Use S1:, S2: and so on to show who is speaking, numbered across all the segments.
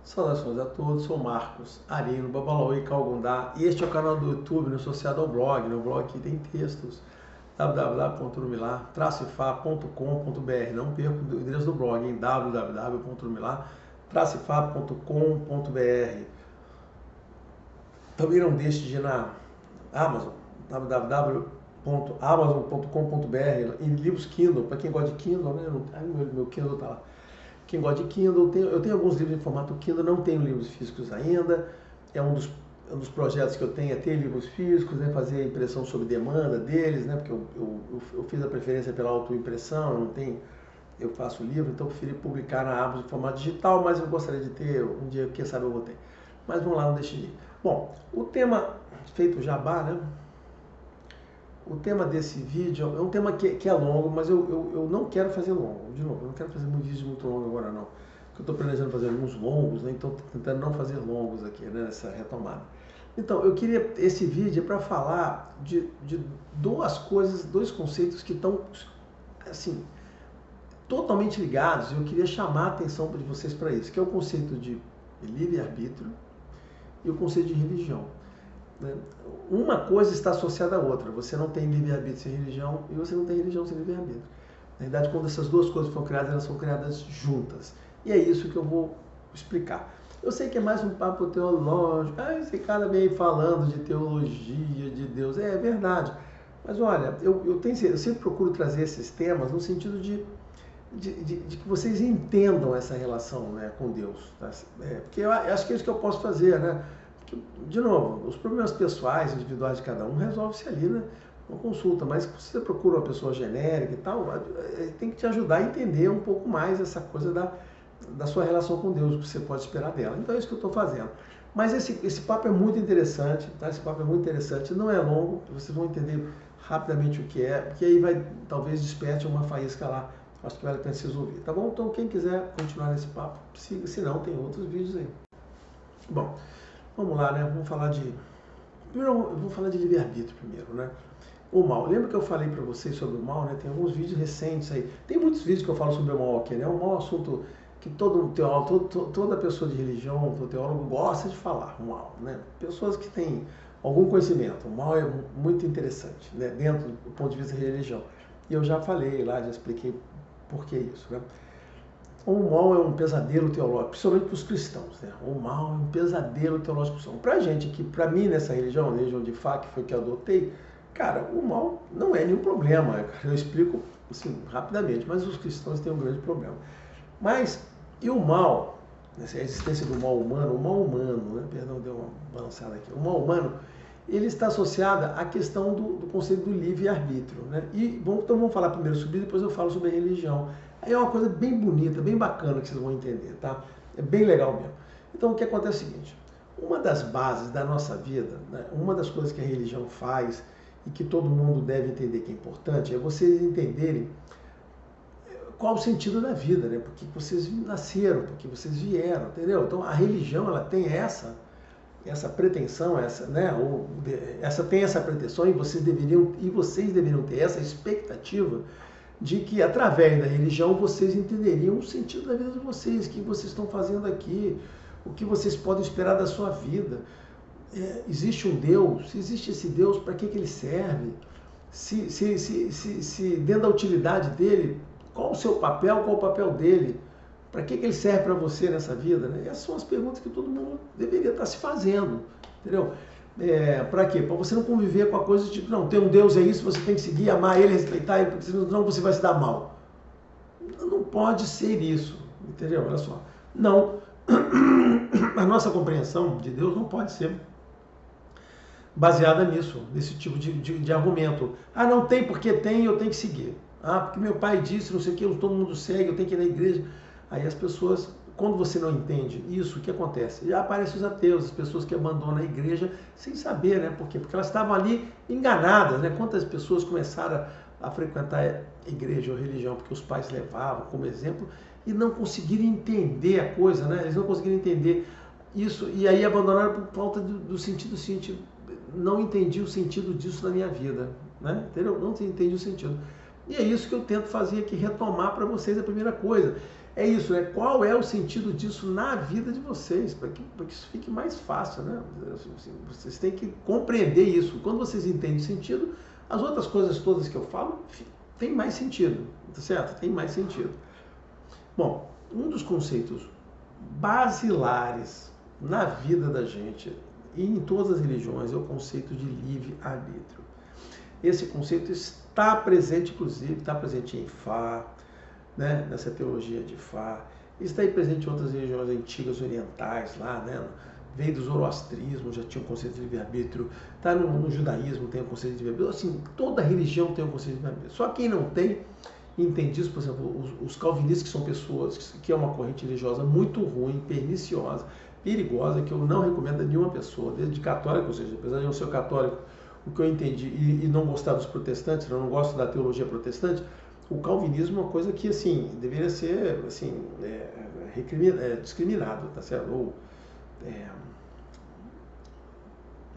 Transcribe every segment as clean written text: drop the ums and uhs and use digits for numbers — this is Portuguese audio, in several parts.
S1: Saudações a todos, sou Marcos Arino, Babalauê Calgundá, e este é o canal do YouTube, associado ao blog. No blog aqui tem textos, www.urumilar-fa.com.br. Não perca o endereço do blog em www.urumilar-fa.com.br. Também não deixe de ir na Amazon, www.amazon.com.br, em livros Kindle, para quem gosta de Kindle, né? Meu Kindle está lá. Quem gosta de Kindle, eu tenho alguns livros em formato Kindle, não tenho livros físicos ainda. É um dos projetos que eu tenho, é ter livros físicos, né, fazer a impressão sob demanda deles, né, porque eu fiz a preferência pela autoimpressão, eu faço livro, então eu preferi publicar na Amazon em formato digital, mas eu gostaria de ter, um dia, quem sabe eu vou ter. Mas vamos lá, não deixe de ir. Bom, o tema, feito jabá, né? O tema desse vídeo é um tema que é longo, mas eu não quero fazer longo. De novo, eu não quero fazer vídeos muito longos agora não. Porque eu estou planejando fazer alguns longos, né? Então estou tentando não fazer longos aqui, né? Nessa retomada. Então, eu queria, esse vídeo é para falar de duas coisas, dois conceitos que estão, assim, totalmente ligados. Eu queria chamar a atenção de vocês para isso, que é o conceito de livre-arbítrio e o conceito de religião. Uma coisa está associada à outra. Você não tem livre-arbítrio sem religião e você não tem religião sem livre-arbítrio. Na verdade, quando essas duas coisas foram criadas, elas são criadas juntas. E é isso que eu vou explicar. Eu sei que é mais um papo teológico. Esse cara vem falando de teologia, de Deus. É verdade. Mas olha, eu sempre procuro trazer esses temas no sentido de que vocês entendam essa relação, né, com Deus. Tá? Porque eu acho que é isso que eu posso fazer, né? De novo, os problemas pessoais, individuais de cada um, resolve-se ali, né? Uma consulta, mas se você procura uma pessoa genérica e tal, tem que te ajudar a entender um pouco mais essa coisa da sua relação com Deus, o que você pode esperar dela. Então é isso que eu estou fazendo. Mas esse papo é muito interessante, tá? Esse papo é muito interessante, não é longo, vocês vão entender rapidamente o que é, porque aí vai, talvez desperte uma faísca lá, acho que vale a pena vocês ouvir, tá bom? Então quem quiser continuar nesse papo, siga, se não, tem outros vídeos aí. Bom, vamos lá, né? Vamos falar de... Primeiro, eu vou falar de livre-arbítrio primeiro, né? O mal. Lembra que eu falei para vocês sobre o mal, né? Tem alguns vídeos recentes aí. Tem muitos vídeos que eu falo sobre o mal aqui, né? O mal é um assunto que todo teólogo, toda pessoa de religião, todo teólogo gosta de falar, o mal, né? Pessoas que têm algum conhecimento. O mal é muito interessante, né? Dentro do ponto de vista da religião. E eu já falei lá, já expliquei por que isso, né? O mal é um pesadelo teológico, principalmente para os cristãos, né? O mal é um pesadelo teológico. Para a gente aqui, para mim nessa religião, a religião de Fá, que foi que eu adotei, cara, o mal não é nenhum problema. Eu explico assim, rapidamente, mas os cristãos têm um grande problema. Mas, e o mal, a existência do mal humano, né? Perdão, deu uma balançada aqui. O mal humano, ele está associado à questão do conceito do livre-arbítrio, né? Então vamos falar primeiro sobre isso, depois eu falo sobre a religião. Aí é uma coisa bem bonita, bem bacana que vocês vão entender, tá? É bem legal mesmo. Então o que acontece é o seguinte, uma das bases da nossa vida, né, uma das coisas que a religião faz e que todo mundo deve entender que é importante, é vocês entenderem qual o sentido da vida, né? Por que vocês nasceram, por que vocês vieram, entendeu? Então a religião, ela tem essa pretensão, tem essa pretensão e vocês deveriam ter essa expectativa de que através da religião vocês entenderiam o sentido da vida de vocês, o que vocês estão fazendo aqui, o que vocês podem esperar da sua vida. Existe um Deus? Se existe esse Deus, para que ele serve? Se dentro da utilidade dele, qual o seu papel, qual o papel dele? Para que ele serve para você nessa vida? Né? Essas são as perguntas que todo mundo deveria estar se fazendo, entendeu? Para quê? Para você não conviver com a coisa de tipo, não, tem um Deus, é isso, você tem que seguir, amar ele, respeitar ele, porque senão você vai se dar mal. Não pode ser isso, entendeu? Olha só. Não, a nossa compreensão de Deus não pode ser baseada nisso, nesse tipo de argumento. Ah, não tem porque tem, eu tenho que seguir. Ah, porque meu pai disse, não sei o que, todo mundo segue, eu tenho que ir na igreja. Aí as pessoas, quando você não entende isso, o que acontece? Já aparecem os ateus, as pessoas que abandonam a igreja sem saber, né? Por quê? Porque elas estavam ali enganadas, né? Quantas pessoas começaram a frequentar a igreja ou a religião porque os pais levavam como exemplo e não conseguiram entender a coisa, né? Eles não conseguiram entender isso e aí abandonaram por falta do sentido. Não entendi o sentido disso na minha vida, né? Entendeu? Não entendi o sentido. E é isso que eu tento fazer aqui, retomar para vocês a primeira coisa. é isso, né? Qual é o sentido disso na vida de vocês? Para que isso fique mais fácil, né? Vocês têm que compreender isso. Quando vocês entendem o sentido, as outras coisas todas que eu falo tem mais sentido, tá certo? Tem mais sentido. Bom, um dos conceitos basilares na vida da gente e em todas as religiões é o conceito de livre-arbítrio. Esse conceito está presente, inclusive, está presente em Fá, né, nessa teologia de Fá, está aí presente em outras religiões antigas orientais, lá, né, veio do zoroastrismo, já tinha um conceito de livre-arbítrio, está no judaísmo, tem o conceito de livre-arbítrio, assim, toda religião tem um conceito de livre-arbítrio. Só quem não tem, entende isso, por exemplo, os calvinistas, que são pessoas, que é uma corrente religiosa muito ruim, perniciosa, perigosa, que eu não recomendo a nenhuma pessoa, desde católico, ou seja, apesar de eu ser católico, o que eu entendi, e não gostar dos protestantes, eu não gosto da teologia protestante, o calvinismo é uma coisa que, assim, deveria ser, assim, discriminado, tá certo? Ou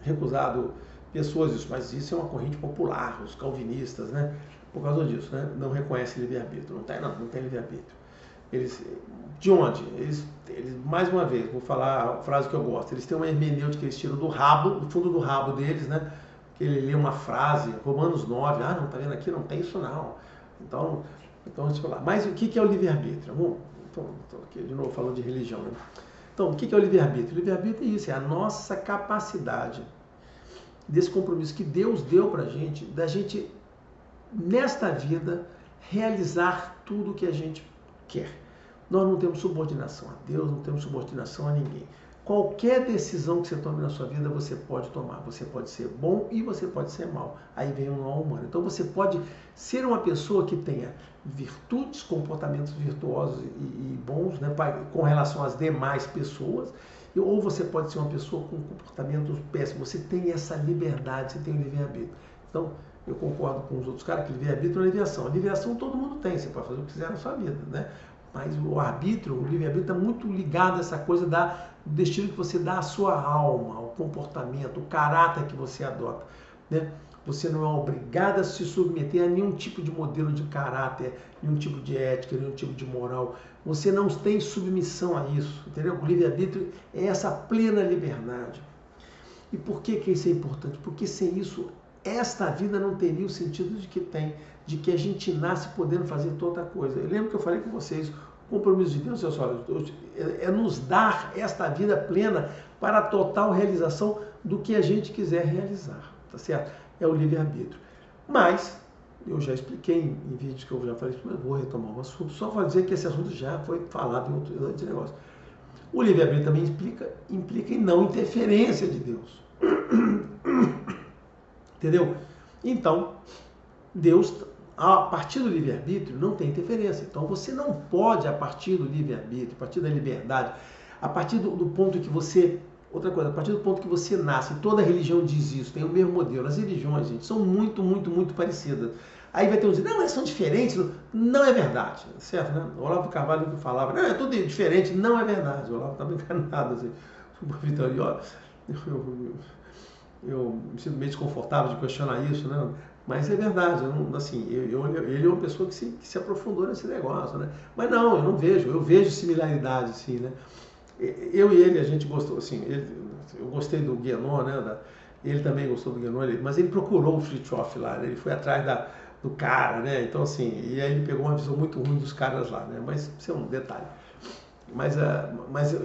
S1: recusado pessoas disso, mas isso é uma corrente popular, os calvinistas, né? Por causa disso, né? Não reconhecem livre-arbítrio, não tem livre-arbítrio. Eles, de onde? Eles, mais uma vez, vou falar a frase que eu gosto, eles têm uma hermenêutica que eles tiram do rabo, do fundo do rabo deles, né? Que ele lê uma frase, Romanos 9, não tá vendo aqui? Não tem isso não. Então deixa eu falar. Mas o que é o livre-arbítrio? Então, aqui de novo falando de religião, né? Então, o que é o livre-arbítrio? O livre-arbítrio é isso, é a nossa capacidade desse compromisso que Deus deu pra gente, da gente, nesta vida, realizar tudo o que a gente quer. Nós não temos subordinação a Deus, não temos subordinação a ninguém. Qualquer decisão que você tome na sua vida, você pode tomar. Você pode ser bom e você pode ser mal. Aí vem o mal humano. Então você pode ser uma pessoa que tenha virtudes, comportamentos virtuosos e bons, né, com relação às demais pessoas, ou você pode ser uma pessoa com comportamentos péssimos. Você tem essa liberdade, você tem o livre-arbítrio. Então, eu concordo com os outros caras que livre-arbítrio é aliviação. A aliviação todo mundo tem, você pode fazer o que quiser na sua vida, né? Mas o arbítrio, o livre-arbítrio está muito ligado a essa coisa do destino que você dá à sua alma, ao comportamento, o caráter que você adota, né? Você não é obrigado a se submeter a nenhum tipo de modelo de caráter, nenhum tipo de ética, nenhum tipo de moral. Você não tem submissão a isso, entendeu? O livre-arbítrio é essa plena liberdade. E por que isso é importante? Porque sem isso, esta vida não teria o sentido de que tem, de que a gente nasce podendo fazer toda coisa. Eu lembro que eu falei com vocês, o compromisso de Deus é nos dar esta vida plena para a total realização do que a gente quiser realizar, tá certo? É o livre-arbítrio. Mas, eu já expliquei em vídeos que eu já falei, mas vou retomar o assunto, só para dizer que esse assunto já foi falado em outro negócio. O livre-arbítrio também implica em não interferência de Deus. Entendeu? Então, Deus, a partir do livre-arbítrio, não tem interferência. Então, você não pode, a partir do livre-arbítrio, a partir da liberdade, a partir do ponto que você... Outra coisa, a partir do ponto que você nasce, toda religião diz isso, tem o mesmo modelo. As religiões, gente, são muito, muito, muito parecidas. Aí vai ter uns que dizem, não, elas são diferentes. Não é verdade, certo? Né? O Olavo Carvalho falava, não, é tudo diferente. Não é verdade. O Olavo estava enganado. Assim. Eu me sinto meio desconfortável de questionar isso, né? Mas é verdade, assim, ele é uma pessoa que se aprofundou nesse negócio, né? Mas não, eu não vejo, eu vejo similaridade, sim, né? Eu e ele, a gente gostou, assim, eu gostei do Guénon, né? Ele também gostou do Guénon, mas ele procurou o Fritjof lá, né? Ele foi atrás do cara, né? Então, assim, e aí ele pegou uma visão muito ruim dos caras lá, né? Mas isso é um detalhe. Mas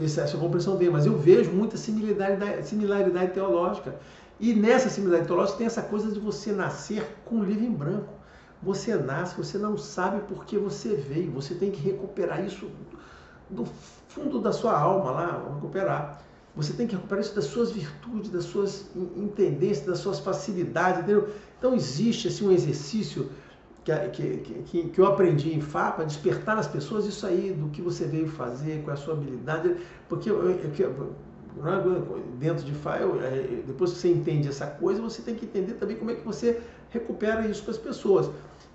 S1: essa é a compreensão dele, mas eu vejo muita similaridade teológica. E nessa similaridade teológica tem essa coisa de você nascer com o livro em branco. Você nasce, você não sabe por que você veio. Você tem que recuperar isso do fundo da sua alma lá, recuperar. Você tem que recuperar isso das suas virtudes, das suas intendências, das suas facilidades, entendeu? Então existe assim, um exercício que eu aprendi em Fá para despertar nas pessoas isso aí, do que você veio fazer, com a sua habilidade, porque dentro de Fá, depois que você entende essa coisa, você tem que entender também como é que você recupera isso com as pessoas.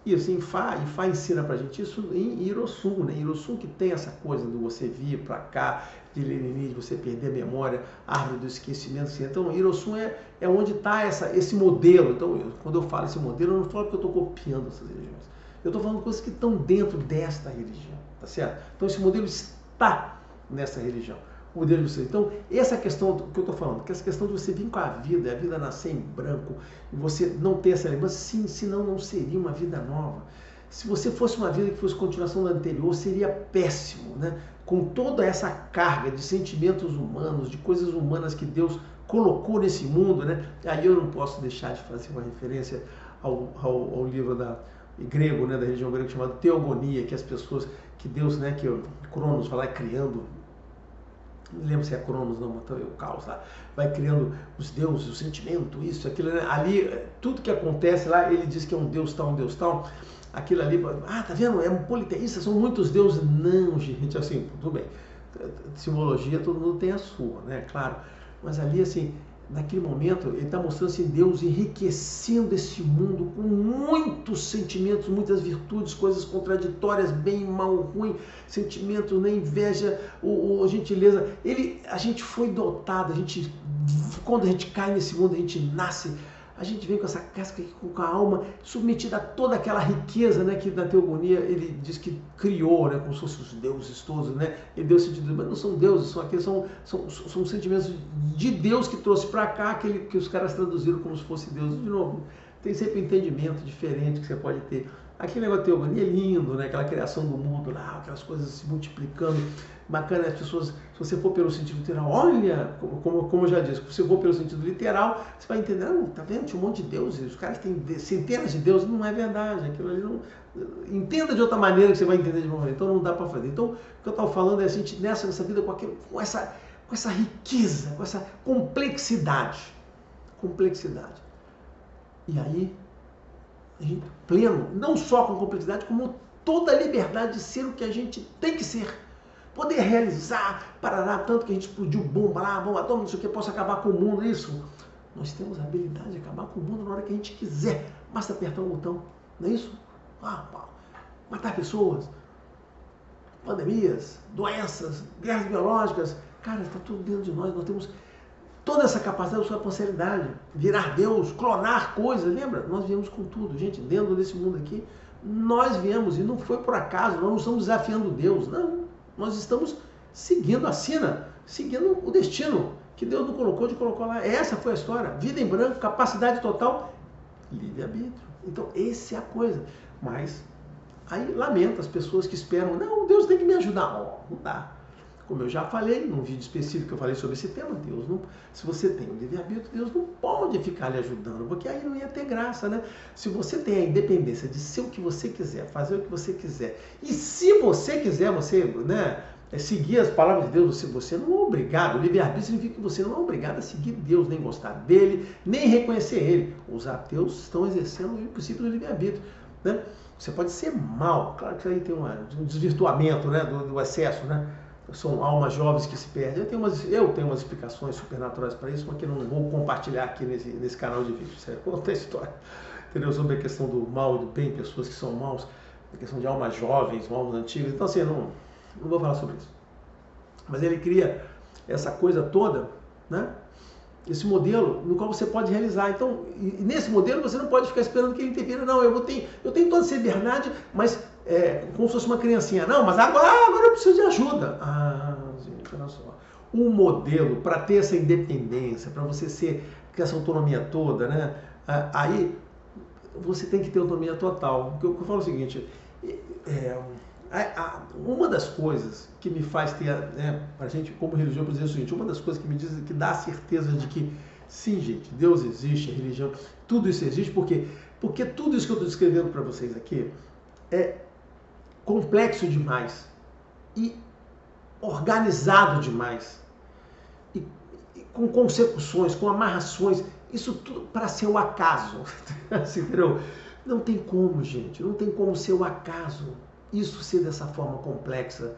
S1: E assim, Fá ensina pra gente isso em Irosum, né? Irosum que tem essa coisa de você vir para cá, de Lenin, de você perder a memória, árvore do esquecimento. Assim. Então, Irosum é onde está esse modelo. Então, quando eu falo esse modelo, eu não falo porque eu estou copiando essas religiões. Eu estou falando coisas que estão dentro desta religião, tá certo? Então esse modelo está nessa religião. O modelo de você. Então, essa questão que eu estou falando, que essa questão de você vir com a vida nascer em branco, e você não ter essa lembrança, sim, senão não seria uma vida nova. Se você fosse uma vida que fosse continuação da anterior, seria péssimo, né? Com toda essa carga de sentimentos humanos, de coisas humanas que Deus colocou nesse mundo, né? Aí eu não posso deixar de fazer uma referência ao livro grego, né, da religião grega, chamado Teogonia, que as pessoas, que Deus, né, que o Cronos vai lá criando, não lembro se é Cronos, não, então é o caos lá, vai criando os deuses, o sentimento, isso, aquilo, né? Ali, tudo que acontece lá, ele diz que é um deus tal, aquilo ali, tá vendo, é um politeísta, são muitos deuses. Não, gente, assim, tudo bem, simbologia todo mundo tem a sua, né, claro, mas ali, assim, naquele momento, ele está mostrando assim, Deus enriquecendo esse mundo com muitos sentimentos, muitas virtudes, coisas contraditórias, bem, mal, ruim, sentimentos, né, inveja, a gentileza. A gente foi dotado, quando a gente cai nesse mundo, a gente nasce, a gente vem com essa casca, com a alma submetida a toda aquela riqueza, né, que na Teogonia ele diz que criou, né, como se fossem os deuses todos, né, ele deu sentido, mas não são deuses, são sentimentos de Deus que trouxe para cá, que os caras traduziram como se fosse Deus. De novo, tem sempre um entendimento diferente que você pode ter. Aquele negócio de Teogonia é lindo, né, aquela criação do mundo lá, aquelas coisas se multiplicando, bacana, as pessoas, se você for pelo sentido literal, olha, como eu já disse, se você for pelo sentido literal, você vai entender, tá vendo, tinha um monte de deuses, os caras têm centenas de deuses, não é verdade, aquilo ali não... Entenda de outra maneira que você vai entender de uma maneira, então não dá para fazer. Então, o que eu estava falando é a gente nessa vida com essa riqueza, com essa complexidade. E aí, a gente pleno, não só com complexidade, como toda a liberdade de ser o que a gente tem que ser. Poder realizar, parará, tanto que a gente explodiu bomba atômica, não sei o que, posso acabar com o mundo, isso. Nós temos a habilidade de acabar com o mundo na hora que a gente quiser. Basta apertar um botão, não é isso? Matar pessoas, pandemias, doenças, guerras biológicas. Cara, está tudo dentro de nós. Nós temos toda essa capacidade, sua potencialidade. Virar Deus, clonar coisas, lembra? Nós viemos com tudo, gente, dentro desse mundo aqui. Nós viemos, e não foi por acaso, nós não estamos desafiando Deus, não. Nós estamos seguindo a sina, seguindo o destino que Deus nos colocou lá. Essa foi a história. Vida em branco, capacidade total, livre-arbítrio. Então, essa é a coisa. Mas, aí lamenta as pessoas que esperam, não, Deus tem que me ajudar. Não dá. Como eu já falei, num vídeo específico que eu falei sobre esse tema, Deus não, se você tem o livre-arbítrio, Deus não pode ficar lhe ajudando, porque aí não ia ter graça, né? Se você tem a independência de ser o que você quiser, fazer o que você quiser, e se você quiser, você, né, seguir as palavras de Deus, você não é obrigado, o livre-arbítrio significa que você não é obrigado a seguir Deus, nem gostar dele, nem reconhecer ele. Os ateus estão exercendo o princípio do livre-arbítrio, né? Você pode ser mal, claro que aí tem um desvirtuamento, né, do excesso, né? São almas jovens que se perdem. Eu tenho umas explicações supernaturais para isso, mas que eu não vou compartilhar aqui nesse canal de vídeo. Sério, conta a história, entendeu? Sobre a questão do mal e do bem, pessoas que são maus, a questão de almas jovens, almas antigas. Então, assim, eu não vou falar sobre isso. Mas ele cria essa coisa toda, né? Esse modelo no qual você pode realizar. Então, e nesse modelo você não pode ficar esperando que ele interfira. Não, eu tenho toda essa liberdade, mas como se fosse uma criancinha. Não, mas agora eu preciso de ajuda. Gente, olha só. Um modelo para ter essa independência, para você ter essa autonomia toda, né? Aí você tem que ter autonomia total. Porque eu falo o seguinte, uma das coisas que me faz ter, né, a gente como religião, para dizer o seguinte, uma das coisas que me diz, que dá a certeza de que sim, gente, Deus existe, a religião, tudo isso existe, porque tudo isso que eu estou descrevendo para vocês aqui é complexo demais e organizado demais e com consecuções, com amarrações, isso tudo para ser o acaso, assim, entendeu? Não tem como, gente, não tem como ser o acaso. Isso ser dessa forma complexa,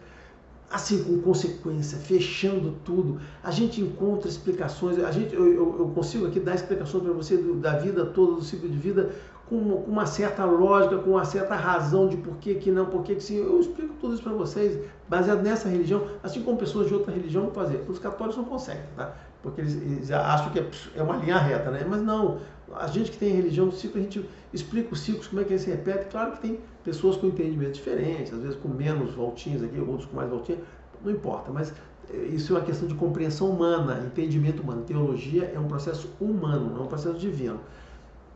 S1: assim, com consequência, fechando tudo. A gente encontra explicações, eu consigo aqui dar explicações para você da vida toda, do ciclo de vida, com uma certa lógica, com uma certa razão de por que não, por que sim. Eu explico tudo isso para vocês, baseado nessa religião, assim como pessoas de outra religião vão fazer. Os católicos não conseguem, tá? Porque eles acham que é uma linha reta, né? Mas não, a gente que tem religião, o ciclo, a gente explica os ciclos, como é que ele se repete. Claro que tem pessoas com entendimento diferente, às vezes com menos voltinhas aqui, outros com mais voltinhas, não importa, mas isso é uma questão de compreensão humana, entendimento humano. Teologia é um processo humano, não é um processo divino.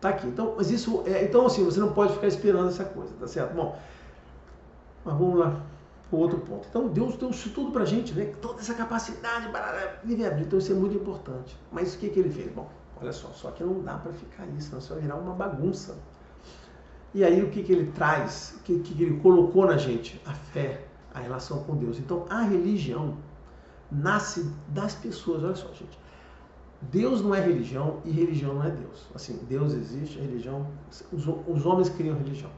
S1: Tá aqui. Então, mas isso então assim, você não pode ficar esperando essa coisa, tá certo? Bom, mas vamos lá para o outro ponto. Então, Deus deu isso tudo pra gente, né? Toda essa capacidade para livre-arbítrio. Então, isso é muito importante. Mas o que ele fez? Bom, olha só que não dá para ficar aí, senão isso vai virar uma bagunça. E aí, o que ele traz? O que ele colocou na gente? A fé, a relação com Deus. Então, a religião nasce das pessoas. Olha só, gente. Deus não é religião e religião não é Deus. Assim, Deus existe, a religião, os homens criam religião,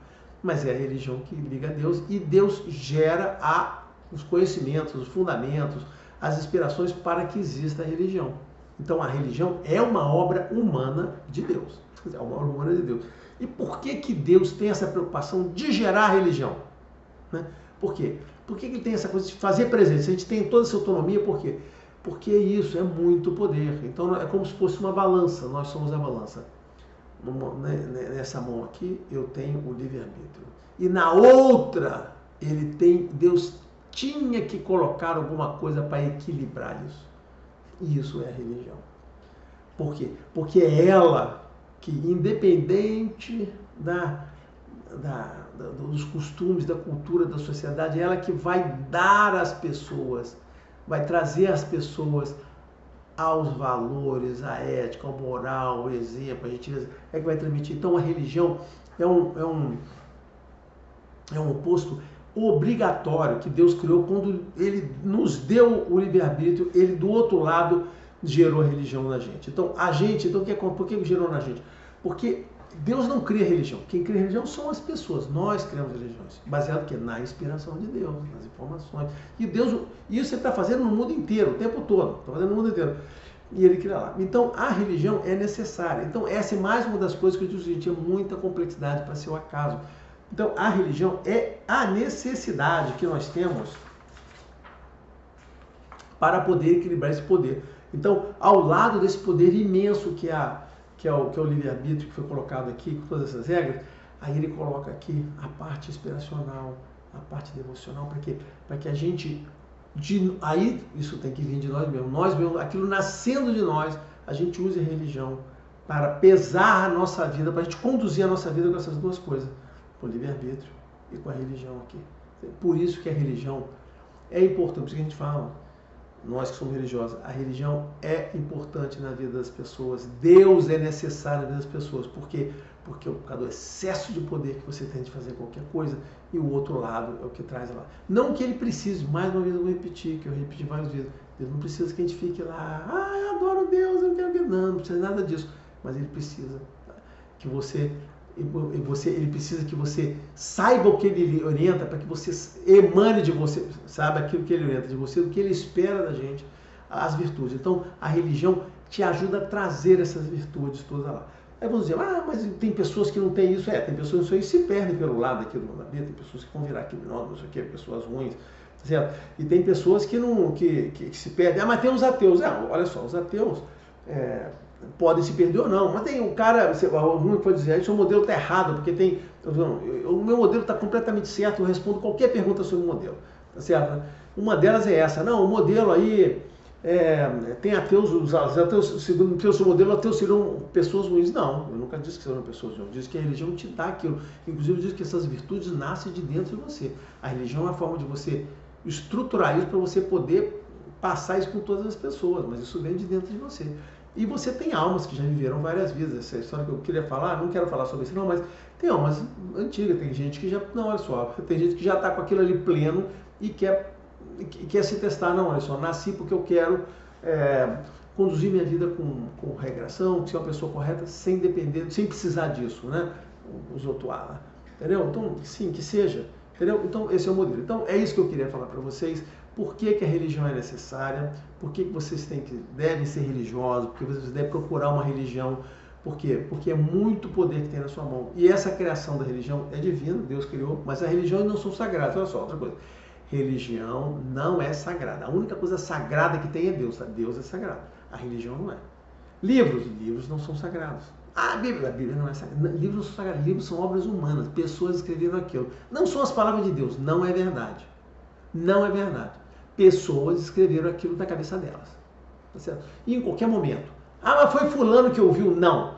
S1: mas é a religião que liga a Deus e Deus gera os conhecimentos, os fundamentos, as inspirações para que exista a religião. Então a religião é uma obra humana de Deus, é uma obra humana de Deus. E por que Deus tem essa preocupação de gerar a religião? Né? Por quê? Por que ele tem essa coisa de fazer presente? Se a gente tem toda essa autonomia, por quê? Porque isso é muito poder. Então é como se fosse uma balança, nós somos a balança. Nessa mão aqui eu tenho o livre-arbítrio. E na outra, Deus tinha que colocar alguma coisa para equilibrar isso. E isso é a religião. Por quê? Porque é ela que, independente dos costumes, da cultura, da sociedade, é ela que vai dar às pessoas, vai trazer as pessoas aos valores, à ética, ao moral, ao exemplo, a gente é que vai transmitir. Então a religião é um posto obrigatório que Deus criou quando Ele nos deu o livre-arbítrio, Ele do outro lado gerou a religião na gente. Então por que gerou na gente? Porque Deus não cria religião. Quem cria religião são as pessoas. Nós criamos religiões. Baseado na inspiração de Deus, nas informações. E isso ele está fazendo no mundo inteiro, o tempo todo. Está fazendo no mundo inteiro. E ele cria lá. Então, a religião é necessária. Então, essa é mais uma das coisas que eu disse, gente, é muita complexidade para ser o acaso. Então, a religião é a necessidade que nós temos para poder equilibrar esse poder. Então, ao lado desse poder imenso que é o livre-arbítrio que foi colocado aqui, com todas essas regras, aí ele coloca aqui a parte inspiracional, a parte devocional, para que a gente, aí isso tem que vir de nós mesmos, aquilo nascendo de nós, a gente use a religião para pesar a nossa vida, para a gente conduzir a nossa vida com essas duas coisas, com o livre-arbítrio e com a religião aqui. Por isso que a religião é importante, por isso que a gente fala, nós que somos religiosos, a religião é importante na vida das pessoas. Deus é necessário na vida das pessoas. Por quê? Porque por causa do excesso de poder que você tem de fazer qualquer coisa, e o outro lado é o que traz lá. Não que ele precise, mais uma vez eu vou repetir, que eu repeti várias vezes. Deus não precisa que a gente fique lá, eu adoro Deus, eu quero que não precisa nada disso. Mas ele precisa que ele precisa que você saiba o que ele orienta, para que você emane de você, saiba aquilo que ele orienta de você, o que ele espera da gente, as virtudes. Então, a religião te ajuda a trazer essas virtudes todas lá. Aí vamos dizer, mas tem pessoas que não têm isso. Tem pessoas que se perdem pelo lado aqui do mandamento, tem pessoas que vão virar criminosos, não sei o que, pessoas ruins, certo? E tem pessoas que se perdem. Mas tem os ateus. Olha só, os ateus podem se perder ou não, mas tem um cara, algum pode dizer, seu modelo está errado, porque o meu modelo está completamente certo, eu respondo qualquer pergunta sobre o modelo, tá certo? Uma delas é essa, o modelo aí tem ateus, os ateus, segundo o seu modelo, ateus serão pessoas ruins. Não, eu nunca disse que serão pessoas ruins, eu disse que a religião te dá aquilo, inclusive eu disse que essas virtudes nascem de dentro de você. A religião é uma forma de você estruturar isso para você poder passar isso com todas as pessoas, mas isso vem de dentro de você. E você tem almas que já viveram várias vidas. Essa história que eu queria falar, não quero falar sobre isso não, mas tem almas antigas, tem gente que já, não, olha só, tem gente que já está com aquilo ali pleno e quer se testar, não, olha só, nasci porque eu quero conduzir minha vida com regração, ser uma pessoa correta, sem depender, sem precisar disso, né? Os outros, entendeu? Então, sim, que seja, entendeu? Então, esse é o modelo. Então, é isso que eu queria falar para vocês. Por que a religião é necessária? Por que vocês devem ser religiosos? Por que vocês devem procurar uma religião? Por quê? Porque é muito poder que tem na sua mão. E essa criação da religião é divina, Deus criou, mas as religiões não são sagradas. Olha só, outra coisa. Religião não é sagrada. A única coisa sagrada que tem é Deus. Deus é sagrado. A religião não é. Livros não são sagrados. A Bíblia não é sagrada. Livros não são sagrados. Livros são obras humanas. Pessoas escreveram aquilo. Não são as palavras de Deus. Não é verdade. Não é verdade. Pessoas escreveram aquilo da cabeça delas. Tá certo? E em qualquer momento. Ah, mas foi fulano que ouviu? Não.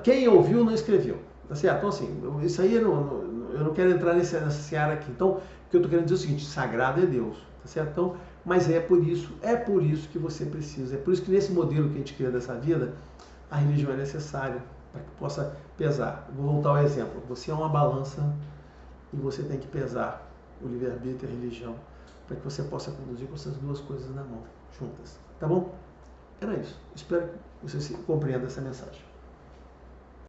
S1: Quem ouviu não escreveu. Tá certo? Então, assim, isso aí eu não quero entrar nessa seara aqui. Então, o que eu estou querendo dizer é o seguinte: sagrado é Deus. Tá certo? Então, mas é por isso que você precisa. É por isso que nesse modelo que a gente cria dessa vida, a religião é necessária para que possa pesar. Vou voltar ao exemplo. Você é uma balança e você tem que pesar o livre-arbítrio e a religião para que você possa conduzir com essas duas coisas na mão, juntas. Tá bom? Era isso. Espero que você compreenda essa mensagem.